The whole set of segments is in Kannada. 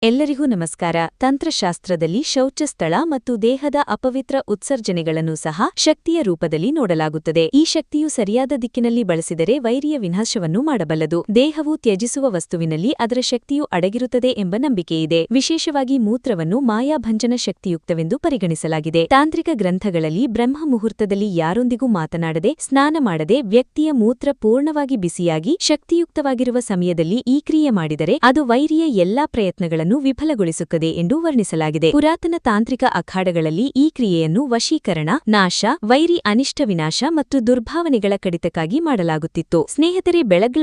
ಎಲ್ಲರಿಗೂ ನಮಸ್ಕಾರ. ತಂತ್ರಶಾಸ್ತ್ರದಲ್ಲಿ ಶೌಚ ಸ್ಥಳ ಮತ್ತು ದೇಹದ ಅಪವಿತ್ರ ಉತ್ಸರ್ಜನೆಗಳನ್ನು ಸಹ ಶಕ್ತಿಯ ರೂಪದಲ್ಲಿ ನೋಡಲಾಗುತ್ತದೆ. ಈ ಶಕ್ತಿಯು ಸರಿಯಾದ ದಿಕ್ಕಿನಲ್ಲಿ ಬಳಸಿದರೆ ವೈರಿಯ ವಿನಾಶವನ್ನು ಮಾಡಬಲ್ಲದು. ದೇಹವು ತ್ಯಜಿಸುವ ವಸ್ತುವಿನಲ್ಲಿ ಅದರ ಶಕ್ತಿಯು ಅಡಗಿರುತ್ತದೆ ಎಂಬ ನಂಬಿಕೆಯಿದೆ. ವಿಶೇಷವಾಗಿ ಮೂತ್ರವನ್ನು ಮಾಯಾಭಂಜನ ಶಕ್ತಿಯುಕ್ತವೆಂದು ಪರಿಗಣಿಸಲಾಗಿದೆ. ತಾಂತ್ರಿಕ ಗ್ರಂಥಗಳಲ್ಲಿ ಬ್ರಹ್ಮ ಮುಹೂರ್ತದಲ್ಲಿ ಯಾರೊಂದಿಗೂ ಮಾತನಾಡದೆ, ಸ್ನಾನ ಮಾಡದೆ ವ್ಯಕ್ತಿಯ ಮೂತ್ರ ಪೂರ್ಣವಾಗಿ ಬಿಸಿಯಾಗಿ ಶಕ್ತಿಯುಕ್ತವಾಗಿರುವ ಸಮಯದಲ್ಲಿ ಈ ಕ್ರಿಯೆ ಮಾಡಿದರೆ ಅದು ವೈರಿಯ ಎಲ್ಲಾ ಪ್ರಯತ್ನಗಳನ್ನು ವಿಫಲಗೊಳಿಸುತ್ತದೆ ಎಂದು ವರ್ಣಿಸಲಾಗಿದೆ. ಪುರಾತನ ತಾಂತ್ರಿಕ ಅಖಾಡಗಳಲ್ಲಿ ಈ ಕ್ರಿಯೆಯನ್ನು ವಶೀಕರಣ, ನಾಶ, ವೈರಿ ಅನಿಷ್ಟ ವಿನಾಶ ಮತ್ತು ದುರ್ಭಾವನೆಗಳ ಕಡಿತಕ್ಕಾಗಿ ಮಾಡಲಾಗುತ್ತಿತ್ತು. ಸ್ನೇಹಿತರೆ,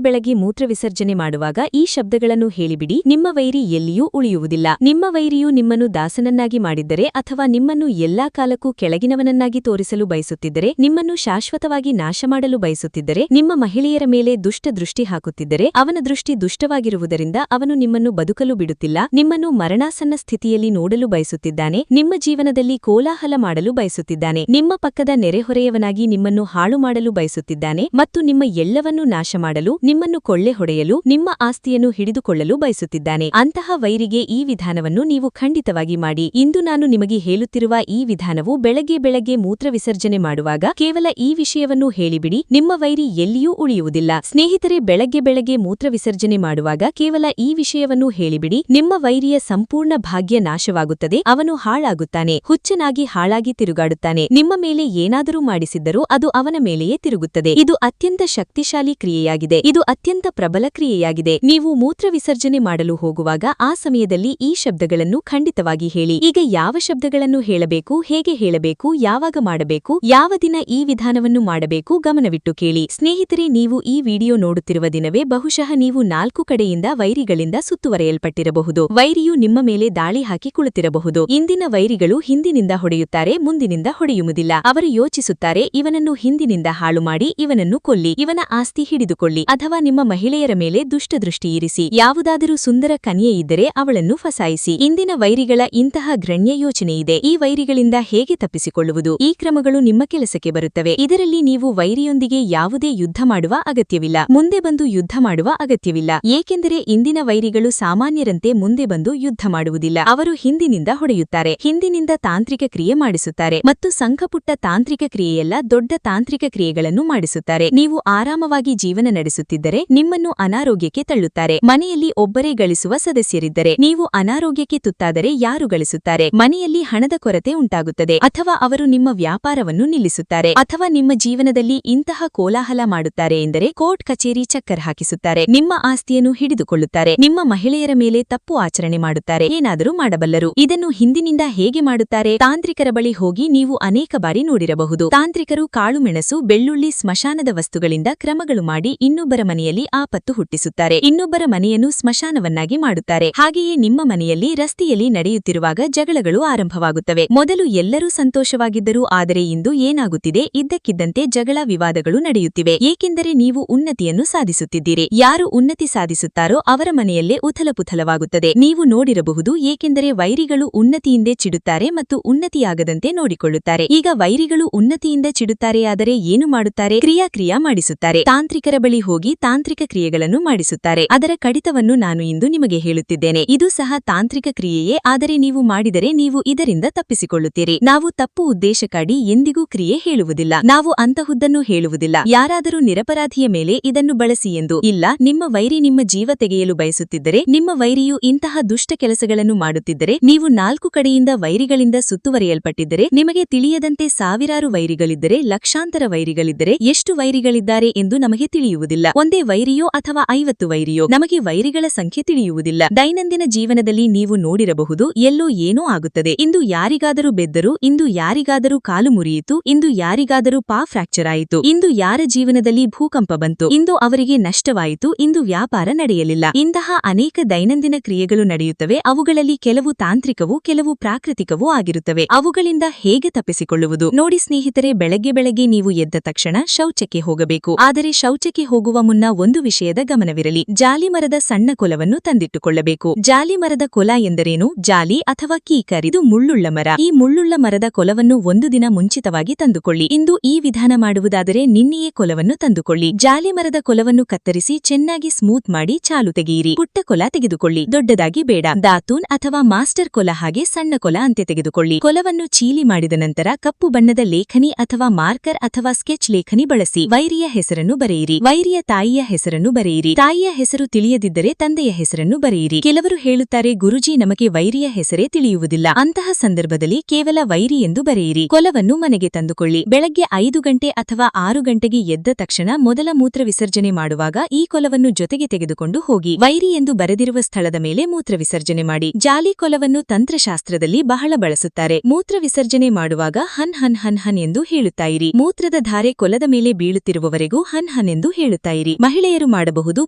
ಬೆಳಗ್ಗೆ ಮೂತ್ರ ವಿಸರ್ಜನೆ ಮಾಡುವಾಗ ಈ ಶಬ್ದಗಳನ್ನು ಹೇಳಿಬಿಡಿ. ನಿಮ್ಮ ವೈರಿ ಎಲ್ಲಿಯೂ ಉಳಿಯುವುದಿಲ್ಲ. ನಿಮ್ಮ ವೈರಿಯು ನಿಮ್ಮನ್ನು ದಾಸನನ್ನಾಗಿ ಮಾಡಿದ್ದರೆ ಅಥವಾ ನಿಮ್ಮನ್ನು ಎಲ್ಲಾ ಕಾಲಕ್ಕೂ ಕೆಳಗಿನವನನ್ನಾಗಿ ತೋರಿಸಲು ಬಯಸುತ್ತಿದ್ದರೆ, ನಿಮ್ಮನ್ನು ಶಾಶ್ವತವಾಗಿ ನಾಶ ಮಾಡಲು ಬಯಸುತ್ತಿದ್ದರೆ, ನಿಮ್ಮ ಮಹಿಳೆಯರ ಮೇಲೆ ದುಷ್ಟ ದೃಷ್ಟಿ ಹಾಕುತ್ತಿದ್ದರೆ, ಅವನ ದೃಷ್ಟಿ ದುಷ್ಟವಾಗಿರುವುದರಿಂದ ಅವನು ನಿಮ್ಮನ್ನು ಬದುಕಲು ಬಿಡುತ್ತಿಲ್ಲ, ನಿಮ್ಮನ್ನು ಮರಣಾಸನ್ನ ಸ್ಥಿತಿಯಲ್ಲಿ ನೋಡಲು ಬಯಸುತ್ತಿದ್ದಾನೆ, ನಿಮ್ಮ ಜೀವನದಲ್ಲಿ ಕೋಲಾಹಲ ಮಾಡಲು ಬಯಸುತ್ತಿದ್ದಾನೆ, ನಿಮ್ಮ ಪಕ್ಕದ ನೆರೆಹೊರೆಯವನಾಗಿ ನಿಮ್ಮನ್ನು ಹಾಳು ಮಾಡಲು ಬಯಸುತ್ತಿದ್ದಾನೆ ಮತ್ತು ನಿಮ್ಮ ಎಲ್ಲವನ್ನೂ ನಾಶ ಮಾಡಲು, ನಿಮ್ಮನ್ನು ಕೊಳ್ಳೆ ಹೊಡೆಯಲು, ನಿಮ್ಮ ಆಸ್ತಿಯನ್ನು ಹಿಡಿದುಕೊಳ್ಳಲು ಬಯಸುತ್ತಿದ್ದಾನೆ. ಅಂತಹ ವೈರಿಗೆ ಈ ವಿಧಾನವನ್ನು ನೀವು ಖಂಡಿತವಾಗಿ ಮಾಡಿ. ಇಂದು ನಾನು ನಿಮಗೆ ಹೇಳುತ್ತಿರುವ ಈ ವಿಧಾನವು ಬೆಳಗ್ಗೆ ಮೂತ್ರ ವಿಸರ್ಜನೆ ಮಾಡುವಾಗ ಕೇವಲ ಈ ವಿಷಯವನ್ನು ಹೇಳಿಬಿಡಿ, ನಿಮ್ಮ ವೈರಿ ಎಲ್ಲಿಯೂ ಉಳಿಯುವುದಿಲ್ಲ. ಸ್ನೇಹಿತರೆ, ಬೆಳಗ್ಗೆ ಮೂತ್ರ ವಿಸರ್ಜನೆ ಮಾಡುವಾಗ ಕೇವಲ ಈ ವಿಷಯವನ್ನು ಹೇಳಿಬಿಡಿ, ನಿಮ್ಮ ವೈರಿಯ ಸಂಪೂರ್ಣ ಭಾಗ್ಯ ನಾಶವಾಗುತ್ತದೆ, ಅವನು ಹಾಳಾಗುತ್ತಾನೆ, ಹುಚ್ಚನಾಗಿ ಹಾಳಾಗಿ ತಿರುಗಾಡುತ್ತಾನೆ. ನಿಮ್ಮ ಮೇಲೆ ಏನಾದರೂ ಮಾಡಿಸಿದ್ದರೂ ಅದು ಅವನ ಮೇಲೆಯೇ ತಿರುಗುತ್ತದೆ. ಇದು ಅತ್ಯಂತ ಶಕ್ತಿಶಾಲಿ ಕ್ರಿಯೆಯಾಗಿದೆ. ಇದು ಅತ್ಯಂತ ಪ್ರಬಲ ಕ್ರಿಯೆಯಾಗಿದೆ. ನೀವು ಮೂತ್ರ ವಿಸರ್ಜನೆ ಮಾಡಲು ಹೋಗುವಾಗ ಆ ಸಮಯದಲ್ಲಿ ಈ ಶಬ್ದಗಳನ್ನು ಖಂಡಿತವಾಗಿ ಹೇಳಿ. ಈಗ ಯಾವ ಶಬ್ದಗಳನ್ನು ಹೇಳಬೇಕು, ಹೇಗೆ ಹೇಳಬೇಕು, ಯಾವಾಗ ಮಾಡಬೇಕು, ಯಾವ ದಿನ ಈ ವಿಧಾನವನ್ನು ಮಾಡಬೇಕು ಗಮನವಿಟ್ಟು ಕೇಳಿ. ಸ್ನೇಹಿತರೆ, ನೀವು ಈ ವಿಡಿಯೋ ನೋಡುತ್ತಿರುವ ದಿನವೇ ಬಹುಶಃ ನೀವು 4 ಕಡೆಯಿಂದ ವೈರಿಗಳಿಂದ ಸುತ್ತುವರೆಯಲ್ಪಟ್ಟಿರಬಹುದು. ವೈರಿಯು ನಿಮ್ಮ ಮೇಲೆ ದಾಳಿ ಹಾಕಿ ಕುಳಿತಿರಬಹುದು. ಇಂದಿನ ವೈರಿಗಳು ಹಿಂದಿನಿಂದ ಹೊಡೆಯುತ್ತಾರೆ, ಮುಂದಿನಿಂದ ಹೊಡೆಯುವುದಿಲ್ಲ. ಅವರು ಯೋಚಿಸುತ್ತಾರೆ, ಇವನನ್ನು ಹಿಂದಿನಿಂದ ಹಾಳು ಮಾಡಿ, ಇವನನ್ನು ಕೊಲ್ಲಿ, ಇವನ ಆಸ್ತಿ ಹಿಡಿದುಕೊಳ್ಳಿ, ಅಥವಾ ನಿಮ್ಮ ಮಹಿಳೆಯರ ಮೇಲೆ ದುಷ್ಟದೃಷ್ಟಿ ಇರಿಸಿ, ಯಾವುದಾದರೂ ಸುಂದರ ಕನ್ಯೆಯಿದ್ದರೆ ಅವಳನ್ನು ಫಸಾಯಿಸಿ. ಇಂದಿನ ವೈರಿಗಳ ಇಂತಹ ಗಣ್ಯ ಯೋಚನೆಯಿದೆ. ಈ ವೈರಿಗಳಿಂದ ಹೇಗೆ ತಪ್ಪಿಸಿಕೊಳ್ಳುವುದು? ಈ ಕ್ರಮಗಳು ನಿಮ್ಮ ಕೆಲಸಕ್ಕೆ ಬರುತ್ತವೆ. ಇದರಲ್ಲಿ ನೀವು ವೈರಿಯೊಂದಿಗೆ ಯಾವುದೇ ಯುದ್ಧ ಮಾಡುವ ಅಗತ್ಯವಿಲ್ಲ, ಮುಂದೆ ಬಂದು ಯುದ್ಧ ಮಾಡುವ ಅಗತ್ಯವಿಲ್ಲ. ಏಕೆಂದರೆ ಇಂದಿನ ವೈರಿಗಳು ಸಾಮಾನ್ಯರಂತೆ ಮುಂದೆ ಬಂದು ಯುದ್ಧ ಮಾಡುವುದಿಲ್ಲ. ಅವರು ಹಿಂದಿನಿಂದ ಹೊಡೆಯುತ್ತಾರೆ, ಹಿಂದಿನಿಂದ ತಾಂತ್ರಿಕ ಕ್ರಿಯೆ ಮಾಡಿಸುತ್ತಾರೆ ಮತ್ತು ಸಂಘಪುಟ್ಟ ತಾಂತ್ರಿಕ ಕ್ರಿಯೆಯಲ್ಲ, ದೊಡ್ಡ ತಾಂತ್ರಿಕ ಕ್ರಿಯೆಗಳನ್ನು ಮಾಡಿಸುತ್ತಾರೆ. ನೀವು ಆರಾಮವಾಗಿ ಜೀವನ ನಡೆಸುತ್ತಿದ್ದರೆ ನಿಮ್ಮನ್ನು ಅನಾರೋಗ್ಯಕ್ಕೆ ತಳ್ಳುತ್ತಾರೆ. ಮನೆಯಲ್ಲಿ ಒಬ್ಬರೇ ಗಳಿಸುವ ಸದಸ್ಯರಿದ್ದರೆ ನೀವು ಅನಾರೋಗ್ಯಕ್ಕೆ ತುತ್ತಾದರೆ ಯಾರು ಗಳಿಸುತ್ತಾರೆ? ಮನೆಯಲ್ಲಿ ಹಣದ ಕೊರತೆ ಉಂಟಾಗುತ್ತದೆ, ಅಥವಾ ಅವರು ನಿಮ್ಮ ವ್ಯಾಪಾರವನ್ನು ನಿಲ್ಲಿಸುತ್ತಾರೆ, ಅಥವಾ ನಿಮ್ಮ ಜೀವನದಲ್ಲಿ ಇಂತಹ ಕೋಲಾಹಲ ಮಾಡುತ್ತಾರೆ ಎಂದರೆ ಕೋರ್ಟ್ ಕಚೇರಿ ಚಕ್ಕರ್ ಹಾಕಿಸುತ್ತಾರೆ, ನಿಮ್ಮ ಆಸ್ತಿಯನ್ನು ಹಿಡಿದುಕೊಳ್ಳುತ್ತಾರೆ, ನಿಮ್ಮ ಮಹಿಳೆಯರ ಮೇಲೆ ತಪ್ಪು ಆಚರಣೆ ಮಾಡುತ್ತಾರೆ, ಏನಾದರೂ ಮಾಡಬಲ್ಲರು. ಇದನ್ನು ಹಿಂದಿನಿಂದ ಹೇಗೆ ಮಾಡುತ್ತಾರೆ? ತಾಂತ್ರಿಕರ ಬಳಿ ಹೋಗಿ ನೀವು ಅನೇಕ ಬಾರಿ ನೋಡಿರಬಹುದು. ತಾಂತ್ರಿಕರು ಕಾಳುಮೆಣಸು, ಬೆಳ್ಳುಳ್ಳಿ, ಸ್ಮಶಾನದ ವಸ್ತುಗಳಿಂದ ಕ್ರಮಗಳು ಮಾಡಿ ಇನ್ನೊಬ್ಬರ ಮನೆಯಲ್ಲಿ ಆಪತ್ತು ಹುಟ್ಟಿಸುತ್ತಾರೆ, ಇನ್ನೊಬ್ಬರ ಮನೆಯನ್ನು ಸ್ಮಶಾನವನ್ನಾಗಿ ಮಾಡುತ್ತಾರೆ. ಹಾಗೆಯೇ ನಿಮ್ಮ ಮನೆಯಲ್ಲಿ ರಸ್ತೆಯಲ್ಲಿ ನಡೆಯುತ್ತಿರುವಾಗ ಜಗಳಗಳು ಆರಂಭವಾಗುತ್ತವೆ. ಮೊದಲು ಎಲ್ಲರೂ ಸಂತೋಷವಾಗಿದ್ದರು, ಆದರೆ ಇಂದು ಏನಾಗುತ್ತಿದೆ? ಇದ್ದಕ್ಕಿದ್ದಂತೆ ಜಗಳ ವಿವಾದಗಳು ನಡೆಯುತ್ತಿವೆ. ಏಕೆಂದರೆ ನೀವು ಉನ್ನತಿಯನ್ನು ಸಾಧಿಸುತ್ತಿದ್ದೀರಿ. ಯಾರು ಉನ್ನತಿ ಸಾಧಿಸುತ್ತಾರೋ ಅವರ ಮನೆಯಲ್ಲೇ ಉಥಲಪುಥಲವಾಗುತ್ತದೆ. ನೀವು ನೋಡಿರಬಹುದು, ಏಕೆಂದರೆ ವೈರಿಗಳು ಉನ್ನತಿಯಿಂದೇ ಚಿಡುತ್ತಾರೆ ಮತ್ತು ಉನ್ನತಿಯಾಗದಂತೆ ನೋಡಿಕೊಳ್ಳುತ್ತಾರೆ. ಈಗ ವೈರಿಗಳು ಉನ್ನತಿಯಿಂದ ಚಿಡುತ್ತಾರೆಯಾದರೆ ಏನು ಮಾಡುತ್ತಾರೆ? ಕ್ರಿಯಾ ಮಾಡಿಸುತ್ತಾರೆ. ತಾಂತ್ರಿಕರ ಬಳಿ ಹೋಗಿ ತಾಂತ್ರಿಕ ಕ್ರಿಯೆಗಳನ್ನು ಮಾಡಿಸುತ್ತಾರೆ. ಅದರ ಕಡಿತವನ್ನು ನಾನು ಇಂದು ನಿಮಗೆ ಹೇಳುತ್ತಿದ್ದೇನೆ. ಇದು ಸಹ ತಾಂತ್ರಿಕ ಕ್ರಿಯೆಯೇ, ಆದರೆ ನೀವು ಮಾಡಿದರೆ ನೀವು ಇದರಿಂದ ತಪ್ಪಿಸಿಕೊಳ್ಳುತ್ತೀರಿ. ನಾವು ತಪ್ಪು ಉದ್ದೇಶಕ್ಕಾಗಿ ಎಂದಿಗೂ ಕ್ರಿಯೆ ಹೇಳುವುದಿಲ್ಲ, ನಾವು ಅಂತಹುದನ್ನು ಹೇಳುವುದಿಲ್ಲ. ಯಾರಾದರೂ ನಿರಪರಾಧಿಯ ಮೇಲೆ ಇದನ್ನು ಬಳಸಿ ಎಂದು ಇಲ್ಲ. ನಿಮ್ಮ ವೈರಿ ನಿಮ್ಮ ಜೀವ ತೆಗೆಯಲು ಬಯಸುತ್ತಿದ್ದರೆ, ನಿಮ್ಮ ವೈರಿಯು ಇಂತಹ ದುಷ್ಟ ಕೆಲಸಗಳನ್ನು ಮಾಡುತ್ತಿದ್ದರೆ, ನೀವು 4 ಕಡೆಯಿಂದ ವೈರಿಗಳಿಂದ ಸುತ್ತುವರಿಯಲ್ಪಟ್ಟಿದ್ದರೆ, ನಿಮಗೆ ತಿಳಿಯದಂತೆ ಸಾವಿರಾರು ವೈರಿಗಳಿದ್ದರೆ, ಲಕ್ಷಾಂತರ ವೈರಿಗಳಿದ್ದರೆ, ಎಷ್ಟು ವೈರಿಗಳಿದ್ದಾರೆ ಎಂದು ನಮಗೆ ತಿಳಿಯುವುದಿಲ್ಲ. ಒಂದೇ ವೈರಿಯೋ ಅಥವಾ 50 ವೈರಿಯೋ, ನಮಗೆ ವೈರಿಗಳ ಸಂಖ್ಯೆ ತಿಳಿಯುವುದಿಲ್ಲ. ದೈನಂದಿನ ಜೀವನದಲ್ಲಿ ನೀವು ನೋಡಿರಬಹುದು, ಎಲ್ಲೋ ಏನೋ ಆಗುತ್ತದೆ. ಇಂದು ಯಾರಿಗಾದರೂ ಬೆದ್ದರು, ಇಂದು ಯಾರಿಗಾದರೂ ಕಾಲು ಮುರಿಯಿತು, ಇಂದು ಯಾರಿಗಾದರೂ ಪಾ ಫ್ರಾಕ್ಚರ್ ಆಯಿತು, ಇಂದು ಯಾರ ಜೀವನದಲ್ಲಿ ಭೂಕಂಪ ಬಂತು, ಇಂದು ಅವರಿಗೆ ನಷ್ಟವಾಯಿತು, ಇಂದು ವ್ಯಾಪಾರ ನಡೆಯಲಿಲ್ಲ. ಇಂತಹ ಅನೇಕ ದೈನಂದಿನ ಕ್ರಿಯೆಗಳು ನಡೆಯುತ್ತವೆ. ಅವುಗಳಲ್ಲಿ ಕೆಲವು ತಾಂತ್ರಿಕವೂ ಕೆಲವು ಪ್ರಾಕೃತಿಕವೂ ಆಗಿರುತ್ತವೆ. ಅವುಗಳಿಂದ ಹೇಗೆ ತಪ್ಪಿಸಿಕೊಳ್ಳುವುದು? ನೋಡಿ ಸ್ನೇಹಿತರೆ, ಬೆಳಗ್ಗೆ ನೀವು ಎದ್ದ ತಕ್ಷಣ ಶೌಚಕ್ಕೆ ಹೋಗಬೇಕು. ಆದರೆ ಶೌಚಕ್ಕೆ ಹೋಗುವ ಮುನ್ನ ಒಂದು ವಿಷಯದ ಗಮನವಿರಲಿ. ಜಾಲಿ ಮರದ ಸಣ್ಣ ಕೊಲವನ್ನು ತಂದಿಟ್ಟುಕೊಳ್ಳಬೇಕು. ಜಾಲಿ ಮರದ ಕೊಲ ಎಂದರೇನು? ಜಾಲಿ ಅಥವಾ ಕೀಕರ್, ಇದು ಮುಳ್ಳುಳ್ಳ ಮರ. ಈ ಮುಳ್ಳುಳ್ಳ ಮರದ ಕೊಲವನ್ನು ಒಂದು ದಿನ ಮುಂಚಿತವಾಗಿ ತಂದುಕೊಳ್ಳಿ. ಇಂದು ಈ ವಿಧಾನ ಮಾಡುವುದಾದರೆ ನಿನ್ನೆಯೇ ಕೊಲವನ್ನು ತಂದುಕೊಳ್ಳಿ. ಜಾಲಿ ಮರದ ಕೊಲವನ್ನು ಕತ್ತರಿಸಿ ಚೆನ್ನಾಗಿ ಸ್ಮೂತ್ ಮಾಡಿ ಚಾಲು ತೆಗೆಯಿರಿ. ಪುಟ್ಟ ಕೊಲ ತೆಗೆದುಕೊಳ್ಳಿ, ದೊಡ್ಡದಾಗಿ ಹೆಚ್ಚಾಗಿ ಬೇಡ. ದಾತೂನ್ ಅಥವಾ ಮಾಸ್ಟರ್ ಕೊಲ ಹಾಗೆ ಸಣ್ಣ ಕೊಲ ಅಂತೆ ತೆಗೆದುಕೊಳ್ಳಿ. ಕೊಲವನ್ನು ಚೀಲಿ ಮಾಡಿದ ನಂತರ ಕಪ್ಪು ಬಣ್ಣದ ಲೇಖನಿ ಅಥವಾ ಮಾರ್ಕರ್ ಅಥವಾ ಸ್ಕೆಚ್ ಲೇಖನಿ ಬಳಸಿ ವೈರಿಯ ಹೆಸರನ್ನು ಬರೆಯಿರಿ. ವೈರಿಯ ತಾಯಿಯ ಹೆಸರನ್ನು ಬರೆಯಿರಿ. ತಾಯಿಯ ಹೆಸರು ತಿಳಿಯದಿದ್ದರೆ ತಂದೆಯ ಹೆಸರನ್ನು ಬರೆಯಿರಿ. ಕೆಲವರು ಹೇಳುತ್ತಾರೆ, ಗುರುಜಿ, ನಮಗೆ ವೈರಿಯ ಹೆಸರೇ ತಿಳಿಯುವುದಿಲ್ಲ. ಅಂತಹ ಸಂದರ್ಭದಲ್ಲಿ ಕೇವಲ ವೈರಿ ಎಂದು ಬರೆಯಿರಿ. ಕೊಲವನ್ನು ಮನೆಗೆ ತಂದುಕೊಳ್ಳಿ. ಬೆಳಗ್ಗೆ 5 ಗಂಟೆ ಅಥವಾ 6 ಗಂಟೆಗೆ ಎದ್ದ ತಕ್ಷಣ ಮೊದಲ ಮೂತ್ರ ವಿಸರ್ಜನೆ ಮಾಡುವಾಗ ಈ ಕೊಲವನ್ನು ಜೊತೆಗೆ ತೆಗೆದುಕೊಂಡು ಹೋಗಿ ವೈರಿ ಎಂದು ಬರೆದಿರುವ ಸ್ಥಳದ ಮೇಲೆ ಮೂತ್ರ ವಿಸರ್ಜನೆ ಮಾಡಿ. ಜಾಲಿ ಕೊಲವನ್ನು ತಂತ್ರಶಾಸ್ತ್ರದಲ್ಲಿ ಬಹಳ ಬಳಸುತ್ತಾರೆ. ಮೂತ್ರ ವಿಸರ್ಜನೆ ಮಾಡುವಾಗ ಹನ್ ಹನ್ ಹನ್ ಹನ್ ಎಂದು ಹೇಳುತ್ತಾಯಿರಿ. ಮೂತ್ರದ ಧಾರೆ ಕೊಲದ ಮೇಲೆ ಬೀಳುತ್ತಿರುವವರೆಗೂ ಹನ್ ಹನ್ ಎಂದು ಹೇಳುತ್ತಾಯಿರಿ. ಮಹಿಳೆಯರು ಮಾಡಬಹುದು,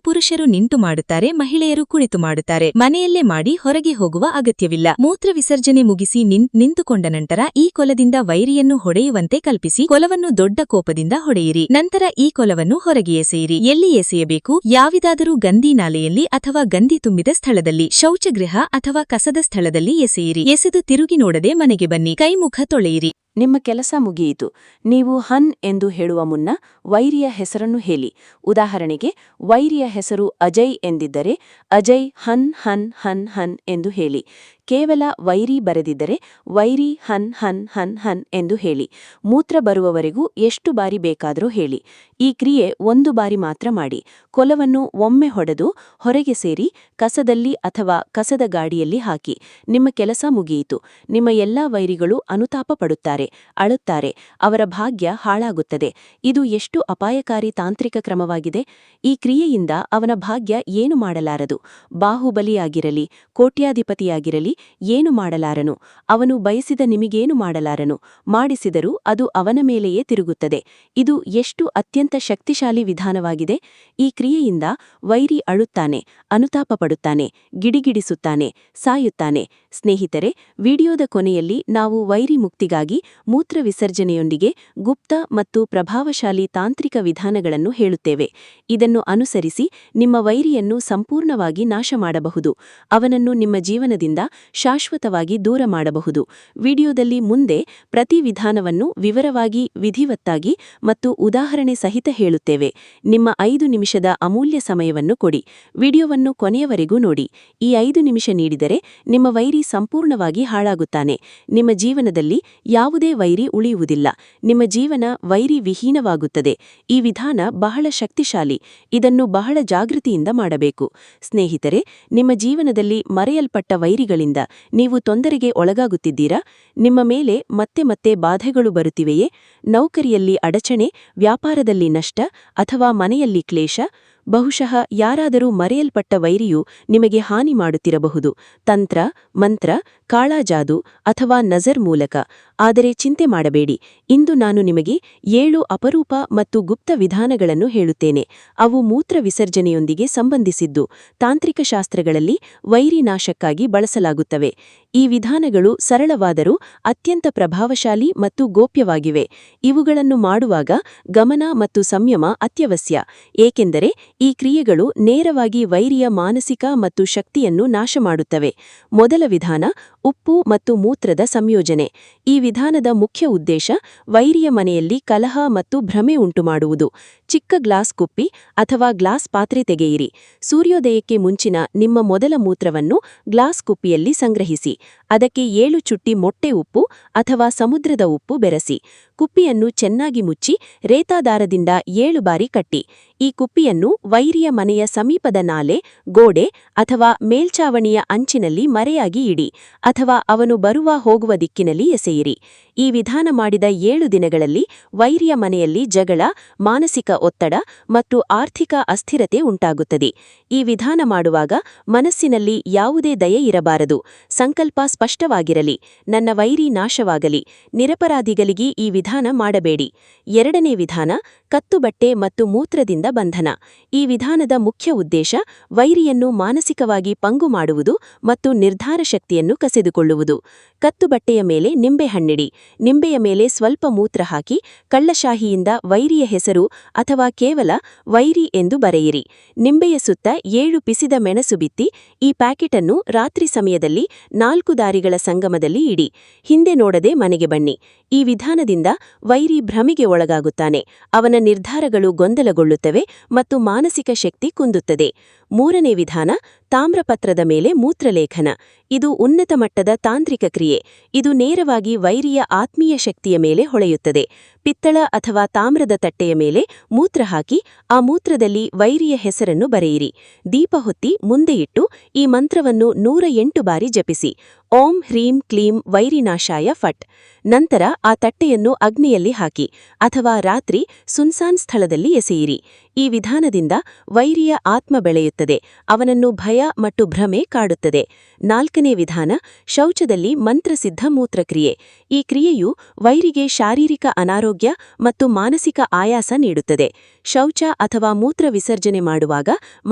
ಪುರುಷರು ನಿಂತು ಮಾಡುತ್ತಾರೆ, ಮಹಿಳೆಯರು ಕುಳಿತು ಮಾಡುತ್ತಾರೆ. ಮನೆಯಲ್ಲೇ ಮಾಡಿ ಹೊರಗೆ ಹೋಗುವ ಅಗತ್ಯವಿಲ್ಲ. ಮೂತ್ರ ವಿಸರ್ಜನೆ ಮುಗಿಸಿ ನಿಂತುಕೊಂಡ ನಂತರ ಈ ಕೊಲದಿಂದ ವೈರಿಯನ್ನು ಹೊಡೆಯುವಂತೆ ಕಲ್ಪಿಸಿ ಕೊಲವನ್ನು ದೊಡ್ಡ ಕೋಪದಿಂದ ಹೊಡೆಯಿರಿ. ನಂತರ ಈ ಕೊಲವನ್ನು ಹೊರಗೆ ಎಸೆಯಿರಿ. ಎಲ್ಲಿ ಎಸೆಯಬೇಕು? ಯಾವುದಾದರೂ ಗಂದಿ ನಾಲೆಯಲ್ಲಿ ಅಥವಾ ಗಂದಿ ತುಂಬಿದ ಸ್ಥಳದಲ್ಲಿ, ಶೌಚಗೃಹ ಅಥವಾ ಕಸದ ಸ್ಥಳದಲ್ಲಿ ಎಸೆಯಿರಿ. ಎಸೆದು ತಿರುಗಿ ನೋಡದೆ ಮನೆಗೆ ಬನ್ನಿ. ಕೈಮುಖ ತೊಳೆಯಿರಿ. ನಿಮ್ಮ ಕೆಲಸ ಮುಗಿಯಿತು. ನೀವು ಹನ್ ಎಂದು ಹೇಳುವ ಮುನ್ನ ವೈರಿಯ ಹೆಸರನ್ನು ಹೇಳಿ. ಉದಾಹರಣೆಗೆ, ವೈರಿಯ ಹೆಸರು ಅಜಯ್ ಎಂದಿದ್ದರೆ ಅಜಯ್ ಹನ್ ಹನ್ ಹನ್ ಹನ್ ಎಂದು ಹೇಳಿ. ಕೇವಲ ವೈರಿ ಬರೆದಿದ್ದರೆ ವೈರಿ ಹನ್ ಹನ್ ಹನ್ ಹನ್ ಎಂದು ಹೇಳಿ. ಮೂತ್ರ ಬರುವವರೆಗೂ ಎಷ್ಟು ಬಾರಿ ಬೇಕಾದರೂ ಹೇಳಿ. ಈ ಕ್ರಿಯೆ 1 ಬಾರಿ ಮಾತ್ರ ಮಾಡಿ. ಕೊಲವನ್ನು ಒಮ್ಮೆ ಹೊಡೆದು ಹೊರಗೆ ಸೇರಿ ಕಸದಲ್ಲಿ ಅಥವಾ ಕಸದ ಗಾಡಿಯಲ್ಲಿ ಹಾಕಿ. ನಿಮ್ಮ ಕೆಲಸ ಮುಗಿಯಿತು. ನಿಮ್ಮ ಎಲ್ಲಾ ವೈರಿಗಳು ಅನುತಾಪ ಪಡುತ್ತಾರೆ, ಅಳುತ್ತಾರೆ, ಅವರ ಭಾಗ್ಯ ಹಾಳಾಗುತ್ತದೆ. ಇದು ಎಷ್ಟು ಅಪಾಯಕಾರಿ ತಾಂತ್ರಿಕ ಕ್ರಮವಾಗಿದೆ. ಈ ಕ್ರಿಯೆಯಿಂದ ಅವನ ಭಾಗ್ಯ ಏನು ಮಾಡಲಾರದು. ಬಾಹುಬಲಿಯಾಗಿರಲಿ, ಕೋಟ್ಯಾಧಿಪತಿಯಾಗಿರಲಿ ಏನು ಮಾಡಲಾರನು. ಅವನು ಬಯಸಿದ ನಿಮಗೇನು ಮಾಡಲಾರನು. ಮಾಡಿಸಿದರೂ ಅದು ಅವನ ಮೇಲೆಯೇ ತಿರುಗುತ್ತದೆ. ಇದು ಎಷ್ಟು ಅತ್ಯಂತ ಶಕ್ತಿಶಾಲಿ ವಿಧಾನವಾಗಿದೆ. ಈ ಕ್ರಿಯೆಯಿಂದ ವೈರಿ ಅಳುತ್ತಾನೆ, ಅನುತಾಪ ಪಡುತ್ತಾನೆ, ಗಿಡಿಗಿಡಿಸುತ್ತಾನೆ, ಸಾಯುತ್ತಾನೆ. ಸ್ನೇಹಿತರೆ, ವಿಡಿಯೋದ ಕೊನೆಯಲ್ಲಿ ನಾವು ವೈರಿ ಮುಕ್ತಿಗಾಗಿ ಮೂತ್ರ ವಿಸರ್ಜನೆಯೊಂದಿಗೆ ಗುಪ್ತ ಮತ್ತು ಪ್ರಭಾವಶಾಲಿ ತಾಂತ್ರಿಕ ವಿಧಾನಗಳನ್ನು ಹೇಳುತ್ತೇವೆ. ಇದನ್ನು ಅನುಸರಿಸಿ ನಿಮ್ಮ ವೈರಿಯನ್ನು ಸಂಪೂರ್ಣವಾಗಿ ನಾಶ ಮಾಡಬಹುದು. ಅವನನ್ನು ನಿಮ್ಮ ಜೀವನದಿಂದ ಶಾಶ್ವತವಾಗಿ ದೂರ ಮಾಡಬಹುದು. ವಿಡಿಯೋದಲ್ಲಿ ಮುಂದೆ ಪ್ರತಿ ವಿಧಾನವನ್ನು ವಿವರವಾಗಿ, ವಿಧಿವತ್ತಾಗಿ ಮತ್ತು ಉದಾಹರಣೆ ಸಹಿತ ಹೇಳುತ್ತೇವೆ. ನಿಮ್ಮ 5 ನಿಮಿಷದ ಅಮೂಲ್ಯ ಸಮಯವನ್ನು ಕೊಡಿ. ವಿಡಿಯೋವನ್ನು ಕೊನೆಯವರೆಗೂ ನೋಡಿ. ಈ 5 ನಿಮಿಷ ನೀಡಿದರೆ ನಿಮ್ಮ ವೈರಿ ಸಂಪೂರ್ಣವಾಗಿ ಹಾಳಾಗುತ್ತಾನೆ. ನಿಮ್ಮ ಜೀವನದಲ್ಲಿ ಯಾವುದೇ ವೈರಿ ಉಳಿಯುವುದಿಲ್ಲ. ನಿಮ್ಮ ಜೀವನ ವೈರಿ ವಿಹೀನವಾಗುತ್ತದೆ. ಈ ವಿಧಾನ ಬಹಳ ಶಕ್ತಿಶಾಲಿ. ಇದನ್ನು ಬಹಳ ಜಾಗೃತಿಯಿಂದ ಮಾಡಬೇಕು. ಸ್ನೇಹಿತರೆ, ನಿಮ್ಮ ಜೀವನದಲ್ಲಿ ಮರೆಯಲ್ಪಟ್ಟ ವೈರಿಗಳಿಂದ ನೀವು ತೊಂದರೆಗೆ ಒಳಗಾಗುತ್ತಿದ್ದೀರಾ? ನಿಮ್ಮ ಮೇಲೆ ಮತ್ತೆ ಮತ್ತೆ ಬಾಧೆಗಳು ಬರುತ್ತಿವೆಯೇ? ನೌಕರಿಯಲ್ಲಿ ಅಡಚಣೆ, ವ್ಯಾಪಾರದಲ್ಲಿ ನಷ್ಟ ಅಥವಾ ಮನೆಯಲ್ಲಿ ಕ್ಲೇಶ? ಬಹುಶಃ ಯಾರಾದರೂ ಮರೆಯಲ್ಪಟ್ಟ ವೈರಿಯು ನಿಮಗೆ ಹಾನಿ ಮಾಡುತ್ತಿರಬಹುದು. ತಂತ್ರ, ಮಂತ್ರ, ಕಾಳಾಜಾದು ಅಥವಾ ನಜರ್ ಮೂಲಕ. ಆದರೆ ಚಿಂತೆ ಮಾಡಬೇಡಿ. ಇಂದು ನಾನು ನಿಮಗೆ 7 ಅಪರೂಪ ಮತ್ತು ಗುಪ್ತ ವಿಧಾನಗಳನ್ನು ಹೇಳುತ್ತೇನೆ. ಅವು ಮೂತ್ರ ವಿಸರ್ಜನೆಯೊಂದಿಗೆ ಸಂಬಂಧಿಸಿದ್ದು. ತಾಂತ್ರಿಕ ಶಾಸ್ತ್ರಗಳಲ್ಲಿ ವೈರಿ ನಾಶಕ್ಕಾಗಿ ಬಳಸಲಾಗುತ್ತವೆ. ಈ ವಿಧಾನಗಳು ಸರಳವಾದರೂ ಅತ್ಯಂತ ಪ್ರಭಾವಶಾಲಿ ಮತ್ತು ಗೋಪ್ಯವಾಗಿವೆ. ಇವುಗಳನ್ನು ಮಾಡುವಾಗ ಗಮನ ಮತ್ತು ಸಂಯಮ ಅತ್ಯವಶ್ಯ. ಏಕೆಂದರೆ ಈ ಕ್ರಿಯೆಗಳು ನೇರವಾಗಿ ವೈರಿಯ ಮಾನಸಿಕ ಮತ್ತು ಶಕ್ತಿಯನ್ನು ನಾಶ ಮಾಡುತ್ತವೆ. ಮೊದಲ ವಿಧಾನ, ಉಪ್ಪು ಮತ್ತು ಮೂತ್ರದ ಸಂಯೋಜನೆ. ಈ ವಿಧಾನದ ಮುಖ್ಯ ಉದ್ದೇಶ ವೈರಿಯ ಮನೆಯಲ್ಲಿ ಕಲಹ ಮತ್ತು ಭ್ರಮೆ ಉಂಟುಮಾಡುವುದು. ಚಿಕ್ಕ ಗ್ಲಾಸ್ ಕುಪ್ಪಿ ಅಥವಾ ಗ್ಲಾಸ್ ಪಾತ್ರೆ ತೆಗೆಯಿರಿ. ಸೂರ್ಯೋದಯಕ್ಕೆ ಮುಂಚಿನ ನಿಮ್ಮ ಮೊದಲ ಮೂತ್ರವನ್ನು ಗ್ಲಾಸ್ ಕುಪ್ಪಿಯಲ್ಲಿ ಸಂಗ್ರಹಿಸಿ. ಅದಕ್ಕೆ 7 ಚುಟ್ಟಿ ಮೊಟ್ಟೆ ಉಪ್ಪು ಅಥವಾ ಸಮುದ್ರದ ಉಪ್ಪು ಬೆರೆಸಿ. ಕುಪ್ಪಿಯನ್ನು ಚೆನ್ನಾಗಿ ಮುಚ್ಚಿ ರೇತಾದಾರದಿಂದ 7 ಬಾರಿ ಕಟ್ಟಿ. ಈ ಕುಪ್ಪಿಯನ್ನು ವೈರಿಯ ಮನೆಯ ಸಮೀಪದ ನಾಲೆ, ಗೋಡೆ ಅಥವಾ ಮೇಲ್ಛಾವಣಿಯ ಅಂಚಿನಲ್ಲಿ ಮರೆಯಾಗಿ ಇಡಿ ಅಥವಾ ಅವನು ಬರುವ ಹೋಗುವ ದಿಕ್ಕಿನಲ್ಲಿ ಎಸೆಯಿರಿ. ಈ ವಿಧಾನ ಮಾಡಿದ 7 ದಿನಗಳಲ್ಲಿ ವೈರಿಯ ಮನೆಯಲ್ಲಿ ಜಗಳ, ಮಾನಸಿಕ ಒತ್ತಡ ಮತ್ತು ಆರ್ಥಿಕ ಅಸ್ಥಿರತೆ ಉಂಟಾಗುತ್ತದೆ. ಈ ವಿಧಾನ ಮಾಡುವಾಗ ಮನಸ್ಸಿನಲ್ಲಿ ಯಾವುದೇ ದಯೆ ಇರಬಾರದು. ಸಂಕಲ್ಪ ಸ್ಪಷ್ಟವಾಗಿರಲಿ: ನನ್ನ ವೈರಿ ನಾಶವಾಗಲಿ. ನಿರಪರಾಧಿಗಳಿಗೆ ಈ ವಿಧಾನ ಮಾಡಬೇಡಿ. ಎರಡನೇ ವಿಧಾನ, ಕತ್ತುಬಟ್ಟೆ ಮತ್ತು ಮೂತ್ರದಿಂದ ಬಂಧನ. ಈ ವಿಧಾನದ ಮುಖ್ಯ ಉದ್ದೇಶ ವೈರಿಯನ್ನು ಮಾನಸಿಕವಾಗಿ ಪಂಗು ಮಾಡುವುದು ಮತ್ತು ನಿರ್ಧಾರ ಶಕ್ತಿಯನ್ನು ಕಸಿದುಕೊಳ್ಳುವುದು. ಕತ್ತುಬಟ್ಟೆಯ ಮೇಲೆ ನಿಂಬೆಹಣ್ಣಿಡಿ. ನಿಂಬೆಯ ಮೇಲೆ ಸ್ವಲ್ಪ ಮೂತ್ರ ಹಾಕಿ ಕಳ್ಳಶಾಹಿಯಿಂದ ವೈರಿಯ ಹೆಸರು ಅಥವಾ ಕೇವಲ ವೈರಿ ಎಂದು ಬರೆಯಿರಿ. ನಿಂಬೆಯ ಸುತ್ತ 7 ಪಿಸಿದ ಮೆಣಸು ಬಿತ್ತಿ ಈ ಪ್ಯಾಕೆಟನ್ನು ರಾತ್ರಿ ಸಮಯದಲ್ಲಿ 4 ದಾರಿಗಳ ಸಂಗಮದಲ್ಲಿ ಇಡಿ. ಹಿಂದೆ ನೋಡದೆ ಮನೆಗೆ ಬನ್ನಿ. ಈ ವಿಧಾನದಿಂದ ವೈರಿ ಭ್ರಮೆಗೆ ಒಳಗಾಗುತ್ತಾನೆ. ಅವನ ನಿರ್ಧಾರಗಳು ಗೊಂದಲಗೊಳ್ಳುತ್ತವೆ ಮತ್ತು ಮಾನಸಿಕ ಶಕ್ತಿ ಕುಂದುತ್ತದೆ. ಮೂರನೇ ವಿಧಾನ, ತಾಮ್ರಪತ್ರದ ಮೇಲೆ ಮೂತ್ರಲೇಖನ. ಇದು ಉನ್ನತ ಮಟ್ಟದ ತಾಂತ್ರಿಕ ಕ್ರಿಯೆ. ಇದು ನೇರವಾಗಿ ವೈರಿಯ ಆತ್ಮೀಯ ಶಕ್ತಿಯ ಮೇಲೆ ಹೊಳೆಯುತ್ತದೆ. ಪಿತ್ತಳ ಅಥವಾ ತಾಮ್ರದ ತಟ್ಟೆಯ ಮೇಲೆ ಮೂತ್ರ ಹಾಕಿ ಆ ಮೂತ್ರದಲ್ಲಿ ವೈರಿಯ ಹೆಸರನ್ನು ಬರೆಯಿರಿ. ದೀಪ ಹೊತ್ತಿ ಮುಂದೆ ಇಟ್ಟು ಈ ಮಂತ್ರವನ್ನು 108 ಬಾರಿ ಜಪಿಸಿ. ಓಂ ಹ್ರೀಂ ಕ್ಲೀಂ ವೈರಿನಾಶಾಯ ಫಟ್. ನಂತರ ಆ ತಟ್ಟೆಯನ್ನು ಅಗ್ನಿಯಲ್ಲಿ ಹಾಕಿ ಅಥವಾ ರಾತ್ರಿ ಸುನ್ಸಾನ್ ಸ್ಥಳದಲ್ಲಿ ಎಸೆಯಿರಿ. ಈ ವಿಧಾನದಿಂದ ವೈರಿಯ ಆತ್ಮ ಬೆಳೆಯುತ್ತದೆ. ಅವನನ್ನು ಭಯ ಮತ್ತು ಭ್ರಮೆ ಕಾಡುತ್ತದೆ. 4ನೇ ವಿಧಾನ, ಶೌಚದಲ್ಲಿ ಮಂತ್ರಸಿದ್ಧ ಮೂತ್ರಕ್ರಿಯೆ. ಈ ಕ್ರಿಯೆಯು ವೈರಿಗೆ ಶಾರೀರಿಕ ಅನಾರೋಗ್ಯ ಮತ್ತು ಮಾನಸಿಕ ಆಯಾಸ ನೀಡುತ್ತದೆ. ಶೌಚ ಅಥವಾ ಮೂತ್ರ ವಿಸರ್ಜನೆ ಮಾಡುವಾಗ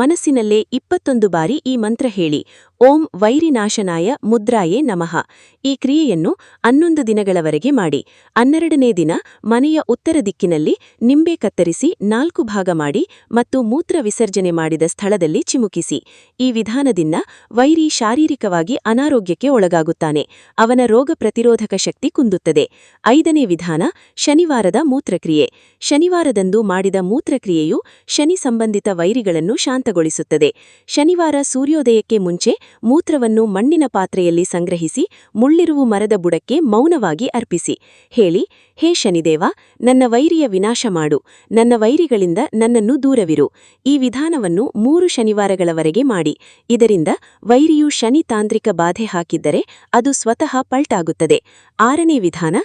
ಮನಸ್ಸಿನಲ್ಲೇ 21 ಬಾರಿ ಈ ಮಂತ್ರ ಹೇಳಿ. ಓಂ ವೈರಿನಾಶನಾಯ ಮುದ್ರಾಯೇ ನಮಃ. ಈ ಕ್ರಿಯೆಯನ್ನು 11 ದಿನಗಳವರೆಗೆ ಮಾಡಿ. 12ನೇ ದಿನ ಮನೆಯ ಉತ್ತರ ದಿಕ್ಕಿನಲ್ಲಿ ನಿಂಬೆ ಕತ್ತರಿಸಿ 4 ಭಾಗ ಮಾಡಿ ಮತ್ತು ಮೂತ್ರ ವಿಸರ್ಜನೆ ಮಾಡಿದ ಸ್ಥಳದಲ್ಲಿ ಚಿಮುಕಿಸಿ. ಈ ವಿಧಾನದಿಂದ ವೈರಿ ಶಾರೀರಿಕವಾಗಿ ಅನಾರೋಗ್ಯಕ್ಕೆ ಒಳಗಾಗುತ್ತಾನೆ. ಅವನ ರೋಗ ಪ್ರತಿರೋಧಕ ಶಕ್ತಿ ಕುಂದುತ್ತದೆ. 5ನೇ ವಿಧಾನ, ಶನಿವಾರದ ಮೂತ್ರಕ್ರಿಯೆ. ಶನಿವಾರದಂದು ಮಾಡಿದ ಮೂತ್ರಕ್ರಿಯೆಯು ಶನಿ ಸಂಬಂಧಿತ ವೈರಿಗಳನ್ನು ಶಾಂತಗೊಳಿಸುತ್ತದೆ. ಶನಿವಾರ ಸೂರ್ಯೋದಯಕ್ಕೆ ಮುಂಚೆ ಮೂತ್ರವನ್ನು ಮಣ್ಣಿನ ಪಾತ್ರೆಯಲ್ಲಿ ಸಂಗ್ರಹಿಸಿ ಮುಳ್ಳಿರುವ ಮರದ ಬುಡಕ್ಕೆ ಮೌನವಾಗಿ ಅರ್ಪಿಸಿ. ಹೇಳಿ, ಹೇ ಶನಿದೇವ, ನನ್ನ ವೈರಿಯ ವಿನಾಶ ಮಾಡು. ನನ್ನ ವೈರಿಗಳಿಂದ ನನ್ನನ್ನು ದೂರವಿರು. ಈ ವಿಧಾನವನ್ನು 3 ಶನಿವಾರಗಳವರೆಗೆ ಮಾಡಿ. ಇದರಿಂದ ವೈರಿಯು ಶನಿ ತಾಂತ್ರಿಕ ಬಾಧೆ ಹಾಕಿದ್ದರೆ ಅದು ಸ್ವತಃ ಪಲ್ಟಾಗುತ್ತದೆ. 6ನೇ ವಿಧಾನ,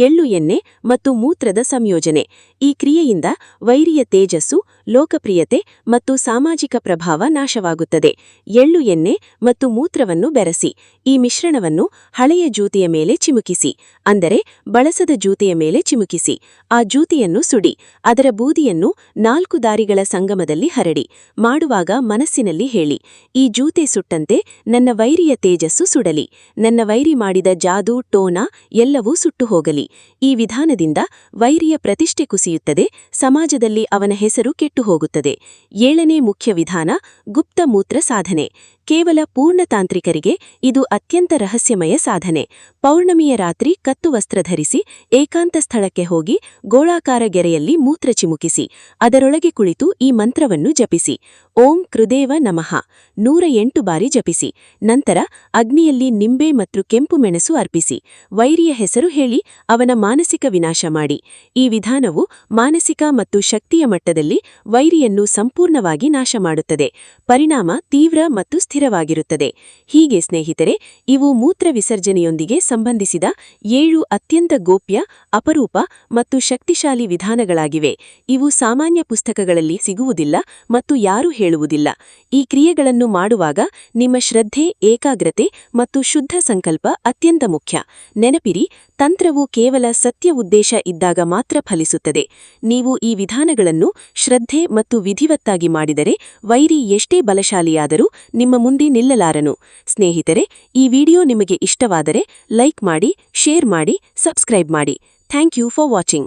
ಎಳ್ಳು ಎಣ್ಣೆ ಮತ್ತು ಮೂತ್ರದ ಸಂಯೋಜನೆ. ಈ ಕ್ರಿಯೆಯಿಂದ ವೈರಿಯ ತೇಜಸ್ಸು, ಲೋಕಪ್ರಿಯತೆ ಮತ್ತು ಸಾಮಾಜಿಕ ಪ್ರಭಾವ ನಾಶವಾಗುತ್ತದೆ. ಎಳ್ಳು ಎಣ್ಣೆ ಮತ್ತು ಮೂತ್ರವನ್ನು ಬೆರೆಸಿ ಈ ಮಿಶ್ರಣವನ್ನು ಹಳೆಯ ಜೂತಿಯ ಮೇಲೆ ಚಿಮುಕಿಸಿ. ಅಂದರೆ ಬಳಸದ ಜೂತಿಯ ಮೇಲೆ ಚಿಮುಕಿಸಿ. ಆ ಜೂತಿಯನ್ನು ಸುಡಿ. ಅದರ ಬೂದಿಯನ್ನು 4 ದಾರಿಗಳ ಸಂಗಮದಲ್ಲಿ ಹರಡಿ. ಮಾಡುವಾಗ ಮನಸ್ಸಿನಲ್ಲಿ ಹೇಳಿ, ಈ ಜೂತೆ ಸುಟ್ಟಂತೆ ನನ್ನ ವೈರಿಯ ತೇಜಸ್ಸು ಸುಡಲಿ. ನನ್ನ ವೈರಿ ಮಾಡಿದ ಜಾದೂ, ಟೋನ ಎಲ್ಲವೂ ಸುಟ್ಟು ಹೋಗಲಿ. ಈ ವಿಧಾನದಿಂದ ವೈರಿಯ ಪ್ರತಿಷ್ಠೆ ಕುಸಿಯುತ್ತದೆ. ಸಮಾಜದಲ್ಲಿ ಅವನ ಹೆಸರು ಕೆಟ್ಟು ಹೋಗುತ್ತದೆ. 7ನೇ ಮುಖ್ಯ ವಿಧಾನ, ಗುಪ್ತ ಮೂತ್ರ ಸಾಧನೆ. ಕೇವಲ ಪೂರ್ಣ ತಾಂತ್ರಿಕರಿಗೆ ಇದು ಅತ್ಯಂತ ರಹಸ್ಯಮಯ ಸಾಧನೆ. ಪೌರ್ಣಮಿಯ ರಾತ್ರಿ ಕತ್ತು ವಸ್ತ್ರ ಧರಿಸಿ ಏಕಾಂತ ಸ್ಥಳಕ್ಕೆ ಹೋಗಿ ಗೋಳಾಕಾರ ಗೆರೆಯಲ್ಲಿ ಮೂತ್ರ ಚಿಮುಕಿಸಿ. ಅದರೊಳಗೆ ಕುಳಿತು ಈ ಮಂತ್ರವನ್ನು ಜಪಿಸಿ. ಓಂ ಕೃದೇವ ನಮಃ 108 ಬಾರಿ ಜಪಿಸಿ. ನಂತರ ಅಗ್ನಿಯಲ್ಲಿ ನಿಂಬೆ ಮತ್ತು ಕೆಂಪು ಮೆಣಸು ಅರ್ಪಿಸಿ. ವೈರಿಯ ಹೆಸರು ಹೇಳಿ ಅವನ ಮಾನಸಿಕ ವಿನಾಶ ಮಾಡಿ. ಈ ವಿಧಾನವು ಮಾನಸಿಕ ಮತ್ತು ಶಕ್ತಿಯ ಮಟ್ಟದಲ್ಲಿ ವೈರಿಯನ್ನು ಸಂಪೂರ್ಣವಾಗಿ ನಾಶ ಮಾಡುತ್ತದೆ. ಪರಿಣಾಮ ತೀವ್ರ ಮತ್ತು ಸ್ಥಿರವಾಗಿರುತ್ತದೆ. ಹೀಗೆ ಸ್ನೇಹಿತರೆ, ಇವು ಮೂತ್ರ ವಿಸರ್ಜನೆಯೊಂದಿಗೆ ಸಂಬಂಧಿಸಿದ 7 ಅತ್ಯಂತ ಗೋಪ್ಯ, ಅಪರೂಪ ಮತ್ತು ಶಕ್ತಿಶಾಲಿ ವಿಧಾನಗಳಾಗಿವೆ. ಇವು ಸಾಮಾನ್ಯ ಪುಸ್ತಕಗಳಲ್ಲಿ ಸಿಗುವುದಿಲ್ಲ ಮತ್ತು ಯಾರೂ ಹೇಳುವುದಿಲ್ಲ. ಈ ಕ್ರಿಯೆಗಳನ್ನು ಮಾಡುವಾಗ ನಿಮ್ಮ ಶ್ರದ್ಧೆ, ಏಕಾಗ್ರತೆ ಮತ್ತು ಶುದ್ಧ ಸಂಕಲ್ಪ ಅತ್ಯಂತ ಮುಖ್ಯ. ನೆನಪಿರಿ, ತಂತ್ರವು ಕೇವಲ ಸತ್ಯ ಉದ್ದೇಶ ಇದ್ದಾಗ ಮಾತ್ರ ಫಲಿಸುತ್ತದೆ. ನೀವು ಈ ವಿಧಾನಗಳನ್ನು ಶ್ರದ್ಧೆ ಮತ್ತು ವಿಧಿವತ್ತಾಗಿ ಮಾಡಿದರೆ ವೈರಿ ಎಷ್ಟೇ ಬಲಶಾಲಿಯಾದರೂ ನಿಮ್ಮ ಮುಂದೆ ನಿಲ್ಲಲಾರನು. ಸ್ನೇಹಿತರೆ, ಈ ವಿಡಿಯೋ ನಿಮಗೆ ಇಷ್ಟವಾದರೆ ಲೈಕ್ ಮಾಡಿ, ಶೇರ್ ಮಾಡಿ, ಸಬ್ಸ್ಕ್ರೈಬ್ ಮಾಡಿ. Thank you for watching.